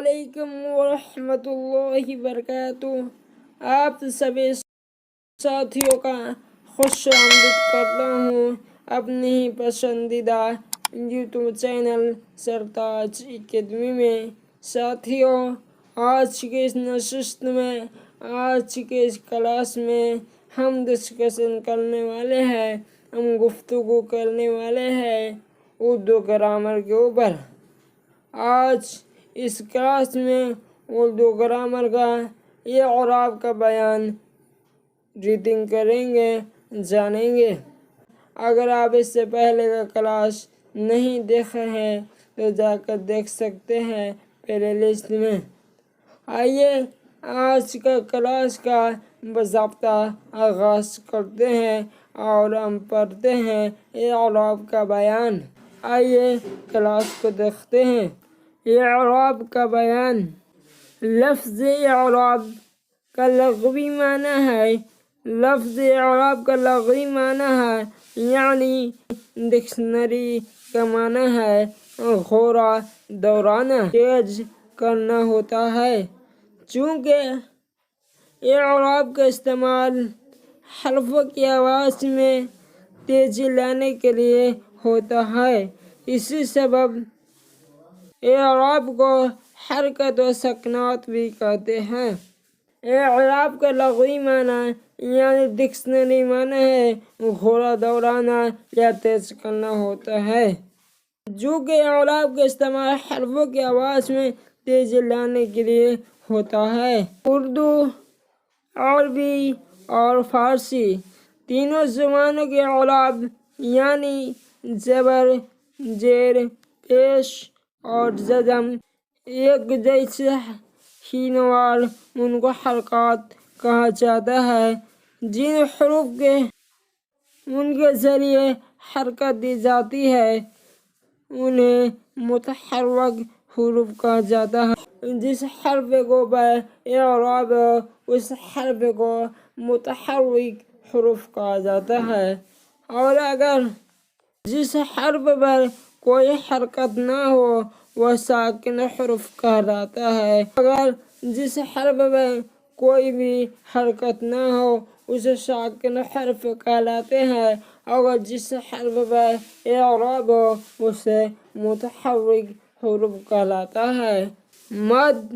علیکم ورحمۃ اللہ وبرکاتہ۔ آپ سبھی ساتھیوں کا خوش آمدید کرتا ہوں اپنی ہی پسندیدہ یوٹیوب چینل سرتاج اکیڈمی میں۔ ساتھیوں، آج کے اس نشست میں، آج کے اس کلاس میں ہم ڈسکشن کرنے والے ہیں، ہم گفتگو کرنے والے ہیں اردو گرامر کے اوپر۔ آج اس کلاس میں اردو گرامر کا اعراب کا بیان ریڈنگ کریں گے، جانیں گے۔ اگر آپ اس سے پہلے کا کلاس نہیں دیکھے ہیں تو جا کر دیکھ سکتے ہیں پلے لسٹ میں۔ آئیے آج کا کلاس کا باضابطہ آغاز کرتے ہیں اور ہم پڑھتے ہیں اعراب کا بیان۔ آئیے کلاس کو دیکھتے ہیں۔ اعراب کا بیان۔ لفظ اعراب کا لغوی معنی ہے، لفظ اعراب کا لغوی معنی ہے یعنی ڈکشنری کا معنی ہے گھوڑا دوڑانا، تیز کرنا ہوتا ہے۔ چونکہ اعراب کا استعمال حرفوں کی آواز میں تیزی لانے کے لیے ہوتا ہے، اسی سبب اعراب کو حرکت و سکنات بھی کہتے ہیں۔ اعراب کا لغوی معنی یعنی ڈکشنری معنی ہے گھوڑا دوڑانا یا تیز کرنا ہوتا ہے۔ چونکہ اعراب کا استعمال حرفوں کی آواز میں تیزی لانے کے لیے ہوتا ہے۔ اردو، عربی اور فارسی تینوں زبانوں کے اعراب یعنی زبر، زیر، پیش اور جزم ایک جیسے ہی نوار ان کو حرکات کہا جاتا ہے۔ جن حروف کے ان کے ذریعے حرکت دی جاتی ہے انہیں متحرک حروف کہا جاتا ہے۔ جس حرف کے اوپر اعراب ہو اس حرف کو متحرک حروف کہا جاتا ہے، اور اگر جس حرف پر کوئی حرکت نہ ہو وہ ساکن حرف کہلاتا ہے۔ اگر جس حرف پر کوئی بھی حرکت نہ ہو اسے ساکن حرف کہلاتے ہیں، اور جس حرف پر اعراب ہو اسے متحرک حروف کہلاتا ہے۔ مد،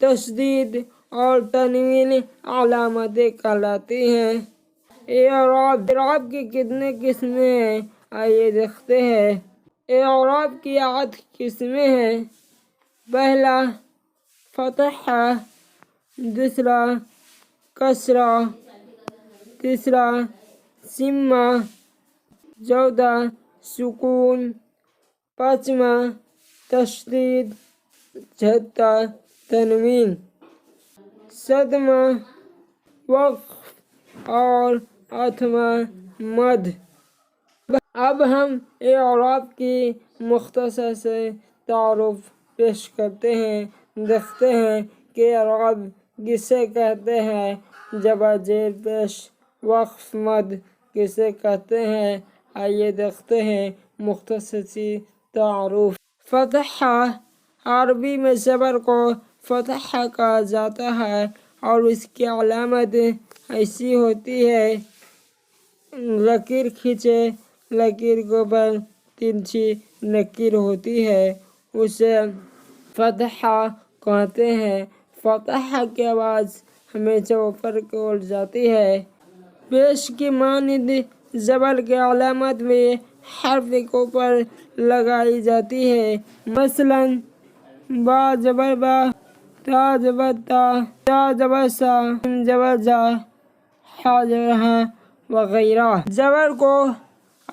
تشدید اور تنوین علامتیں کہلاتی ہیں۔ اعراب کی کتنے قسمیں ہیں آئیے دیکھتے ہیں۔ اعراب کی 8 قسمیں ہیں۔ پہلا فتحہ، دوسرا کسرہ، تیسرا ضمہ، چوتھا سکون، پانچواں تشدید، چھٹا تنوین، ساتواں وقف اور آٹھواں مد۔ اب ہم اعراب کی مختصر سے تعارف پیش کرتے ہیں۔ دیکھتے ہیں کہ اعراب کسے کہتے ہیں، زبر، زیر، پیش، وقف، مد کسے کہتے ہیں۔ آئیے دیکھتے ہیں مختصر سی تعارف۔ فتحہ، عربی میں زبر کو فتحہ کہا جاتا ہے اور اس کی علامت ایسی ہوتی ہے، لکیر کھینچے، لکیر کے اوپر ترچھی لکیر ہوتی ہے، اسے فتحہ کہتے ہیں۔ فتحہ کی آواز ہمیشہ اوپر کی اور جاتی ہے۔ پیش کی مانند زبر کی علامت بھی حرف کے اوپر لگائی جاتی ہے، مثلاً با زبر با، تا زبر تا، جا زبر سا، جیم زبر جا، ہا زبر ہا وغیرہ۔ زبر کو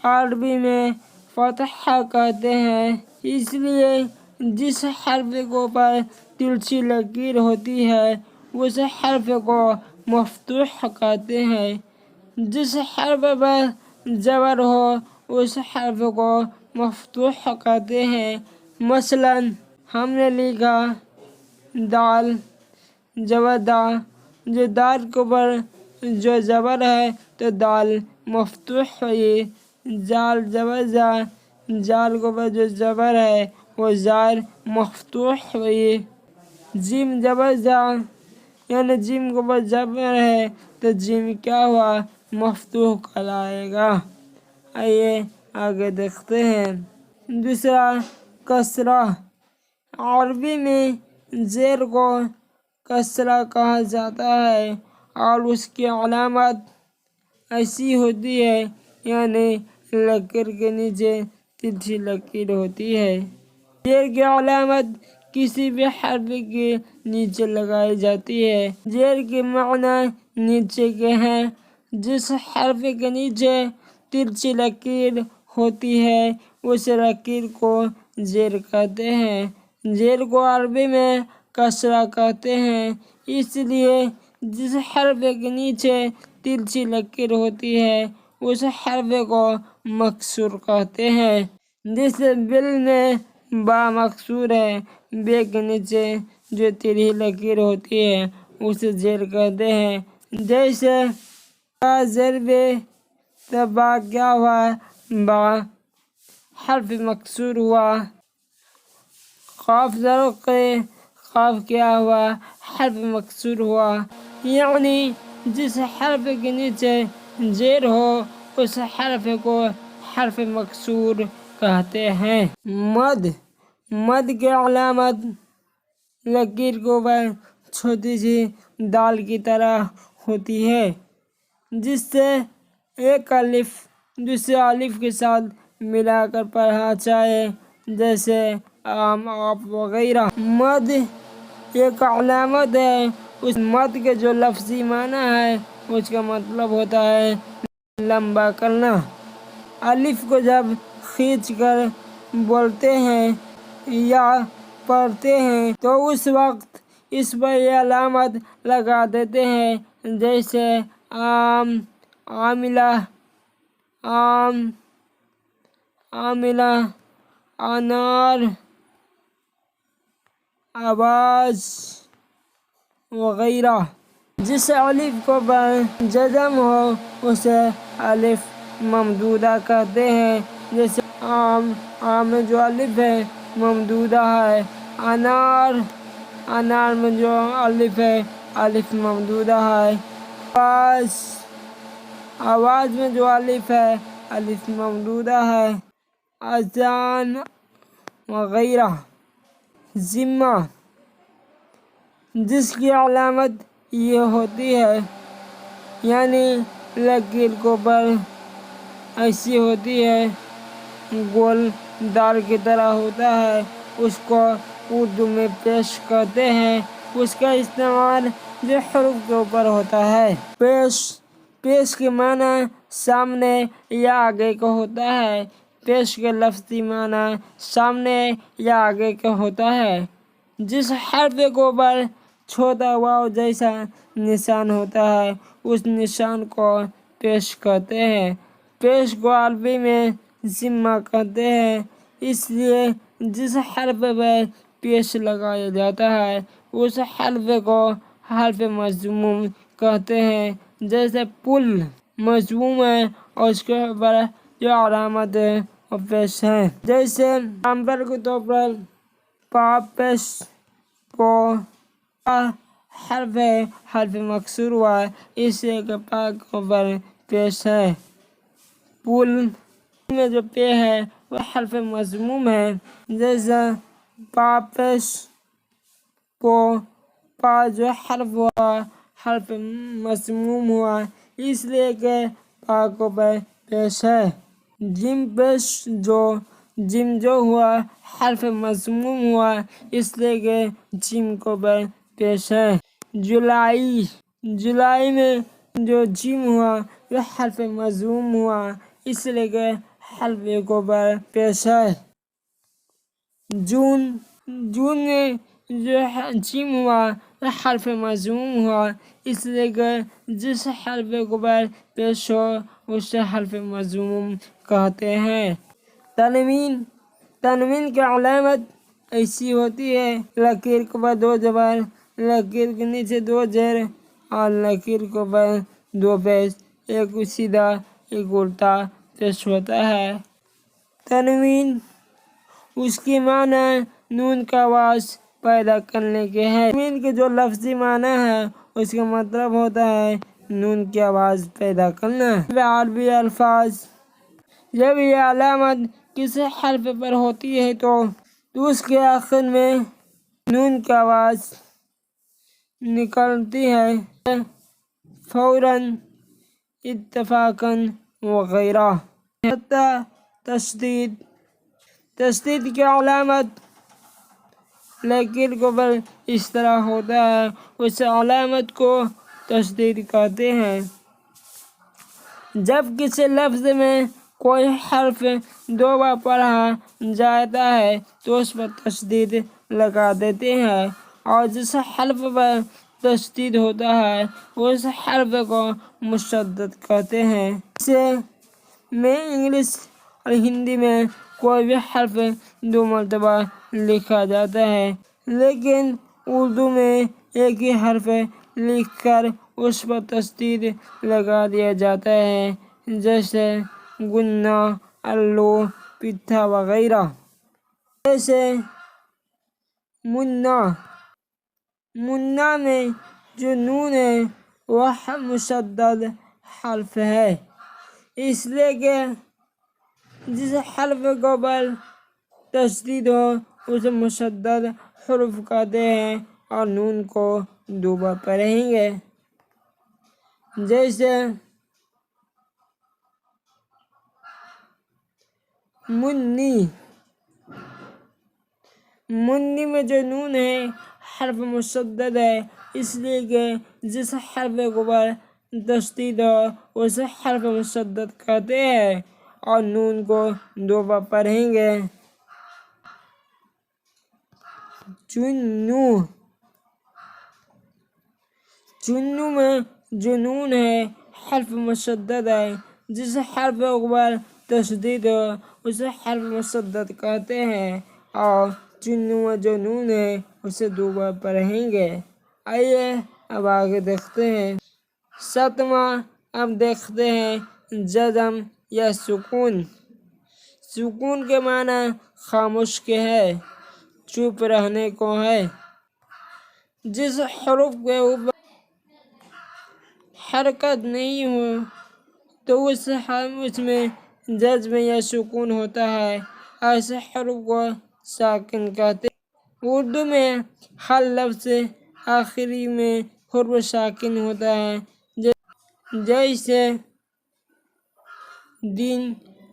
عربی میں فتحہ کہتے ہیں، اس لیے جس حرف کے اوپر ترچھی لکیر ہوتی ہے اس حرف کو مفتوح کہتے ہیں۔ جس حرف پر زبر ہو اس حرف کو مفتوح کہتے ہیں، مثلاً ہم نے لکھا دال زبر دا، جو دال کے اوپر جو زبر ہے تو دال مفتوح ہوئی۔ جال زبر جا، جال کے اوپر جو زبر ہے و زار مفتوح ہوئی۔ جیم زبر زا یعنی جیم کو بس زبر ہے تو جیم کیا ہوا؟ مفتوح کہلائے گا۔ آئیے آگے دیکھتے ہیں۔ دوسرا کسرہ۔ عربی میں زیر کو کسرہ کہا جاتا ہے اور اس کی علامت ایسی ہوتی ہے، یعنی لکیر کے نیچے ترچھی لکیر ہوتی ہے۔ زیر کی علامت کسی بھی حرف کے نیچے لگائی جاتی ہے۔ زیر کے معنی نیچے کے ہیں۔ جس حرف کے نیچے ترچھی لکیر ہوتی ہے اس لکیر کو زیر کہتے ہیں۔ زیر کو عربی میں کسرہ کہتے ہیں، اس لیے جس حرف کے نیچے ترچھی لکیر ہوتی ہے اس حرف کو مکسور کہتے ہیں۔ جیسے بل میں با مکسور ہے، بے کے نیچے جو تیرھی لکیر ہوتی ہے اسے زیر کہتے ہیں۔ جیسے با زیر بے، تو با کیا ہوا؟ با حرف مکسور ہوا۔ قاف زر قے، قاف کیا ہوا؟ حرف مکسور ہوا۔ یعنی جس حرف کے نیچے زیر ہو اس حرف کو حرف مکسور کہتے ہیں۔ مد۔ مد کی علامت لکیر کے اوپر چھوٹی سی دال کی طرح ہوتی ہے، جس سے ایک الف دوسرے الف کے ساتھ ملا کر پڑھا جائے، جیسے آم، آپ وغیرہ۔ مد ایک علامت ہے۔ اس مد کے جو لفظی معنی ہے اس کا مطلب ہوتا ہے لمبا کرنا۔ الف کو جب کھینچ کر بولتے ہیں یا پڑھتے ہیں تو اس وقت اس پر یہ علامت لگا دیتے ہیں، جیسے آم، عاملہ، آم، عاملہ، انار، آواز وغیرہ۔ جس الف کو پر جزم ہو اسے الف ممدودہ کہتے ہیں، جیسے آم، آم میں جو الف ہے ممدودہ ہے۔ انار، انار میں جو الف ہے الف ممدودہ ہے۔ آواز، آواز میں جو الف ہے الف ممدودہ ہے۔ اذان وغیرہ۔ ذمہ، جس کی علامت یہ ہوتی ہے، یعنی لکیر کے اوپر ایسی ہوتی ہے، گول دال کی طرح ہوتا ہے، اس کو اردو میں پیش کہتے ہیں۔ اس کا استعمال جو حروف کے اوپر ہوتا ہے۔ پیش، پیش کے معنی سامنے یا آگے کا ہوتا ہے۔ پیش کے لفظی معنی سامنے یا آگے کا ہوتا ہے۔ جس حرف کے اوپر چھوٹا واو جیسا نشان ہوتا ہے اس نشان کو پیش کہتے ہیں۔ پیش کو عربی میں ذمہ کہتے ہیں، اس لیے جس حرف پر پیش لگایا جاتا ہے اس حرف کو حرف مضموم کہتے ہیں، جیسے پل مضموم ہے اور اس کے اوپر جو علامت ہے وہ پیش ہے۔ جیسے نمبر کے طور پر پا پیش کو حرف ہے، حرف مکسور ہوا ہے، اس لیے کہ پا کے اوپر پیش ہے۔ پل میں جو پے ہے وہ حرف مضموم ہے، جیسے پا پیش کو پا جو حرف ہوا حرف مضموم ہوا، اس لیے کہ پا کے اوپر پیش ہے۔ جیم پیش جو، جیم جو ہوا حرف مضموم ہوا، اس لیے کہ جیم کے اوپر پیش ہے۔ جولائی، جولائی میں جو جیم ہوا وہ حرف مضموم ہوا، اس لیے کہ حرف کے اوپر پیش ہے۔ جون، جون میں جو جیم ہوا وہ حرف مضموم ہوا، اس لیے کہ جس حرف کے اوپر پیش ہو اسے حرف مضموم کہتے ہیں۔ تنوین، تنوین کی علامت ایسی ہوتی ہے، لکیر کے اوپر دو زبر، لکیر کے نیچے دو زیر اور لکیر کے اوپر دو پیش، ایک سیدھا ایک الٹا پیش ہوتا ہے۔ تنوین اس کی معنی نون کا آواز پیدا کرنے کے ہے۔ تنوین کے جو لفظی معنی ہے اس کا مطلب ہوتا ہے نون کی آواز پیدا کرنا۔ عربی الفاظ: جب یہ علامت کسی حرف پر ہوتی ہے تو اس کے آخر میں نون کی آواز نکلتی ہے، فوراً، اتفاقاً وغیرہ۔ تشدید کی علامت لکیر کے اوپر اس طرح ہوتا ہے، اس علامت کو تشدید کہتے ہیں۔ جب کسی لفظ میں کوئی حرف دو بار پڑھا جاتا ہے تو اس پر تشدید لگا دیتے ہیں، اور جس حرف پر تشدید ہوتا ہے اس حرف کو مشدد کہتے ہیں۔ جیسے میں انگلش اور ہندی میں کوئی بھی حرف دو مرتبہ لکھا جاتا ہے، لیکن اردو میں ایک ہی حرف لکھ کر اس پر تشدید لگا دیا جاتا ہے، جیسے گنا، الو، پتھا وغیرہ۔ جیسے منا میں جو نون ہے وہ مشدد حرف ہے، اس لیے کہ جس حرف کے اوپر تشدید ہو اسے مشدد حرف کہتے ہیں، اور نون کو دو بار پڑھیں گے۔ جیسے منی میں جو نون ہے حرف مشدد ہے، اس لیے کہ جس حرف کے اوپر تشدید ہو اسے حرف مشدد کہتے ہیں، اور نون کو دو بار پڑھیں گے۔ چنو میں جو نون ہے حرف مشدد ہے، جس حرف کے اوپر تشدید ہو اسے حرف مشدد کہتے ہیں، اور چنو میں جو نون ہے اسے دو بار پڑھیں گے۔ آئیے اب آگے دیکھتے ہیں۔ ساتواں، اب دیکھتے ہیں جزم یا سکون۔ سکون کے معنی خاموش کے ہے، چپ رہنے کو ہے۔ جس حرف کے اوپر حرکت نہیں ہو تو اس میں جزم یا سکون ہوتا ہے، ایسے حرف کو ساکن کہتے ہیں۔ اردو میں ہر لفظ آخری میں حرف ساکن ہوتا ہے، جیسے دین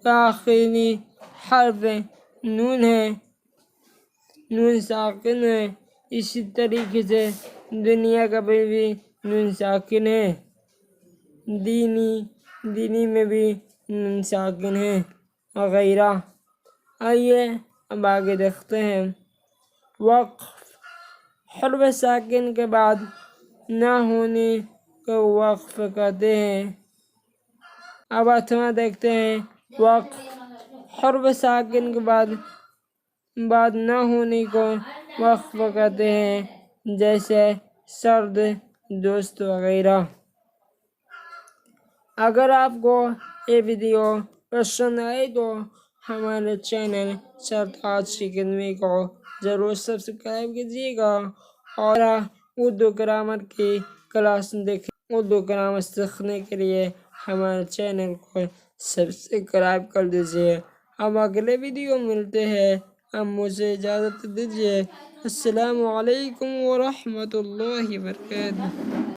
کا آخری حرف نون ہے، نون ساکن ہے۔ اسی طریقے سے دنیا کا بھی نون ساکن ہے، دینی میں بھی نون ساکن ہے وغیرہ۔ آئیے اب آگے دیکھتے ہیں۔ وقف، حرف ساکن کے بعد نہ ہونے کو وقف کہتے ہیں۔ اب آٹھواں دیکھتے ہیں۔ وقف، حرف ساکن کے بعد نہ ہونے کو وقف کہتے ہیں، جیسے سرد، دوست وغیرہ۔ اگر آپ کو یہ ویڈیو پسند آئے تو ہمارے چینل سرتاج اکیڈمی کو ضرور سبسکرائب کیجیے گا، اور اردو گرامر کی کلاس دیکھیں۔ اردو گرامر سیکھنے کے لیے ہمارے چینل کو سبسکرائب کر دیجیے۔ اب اگلے ویڈیو ملتے ہیں، اب مجھے اجازت دیجیے۔ السلام علیکم ورحمۃ اللہ وبرکاتہ۔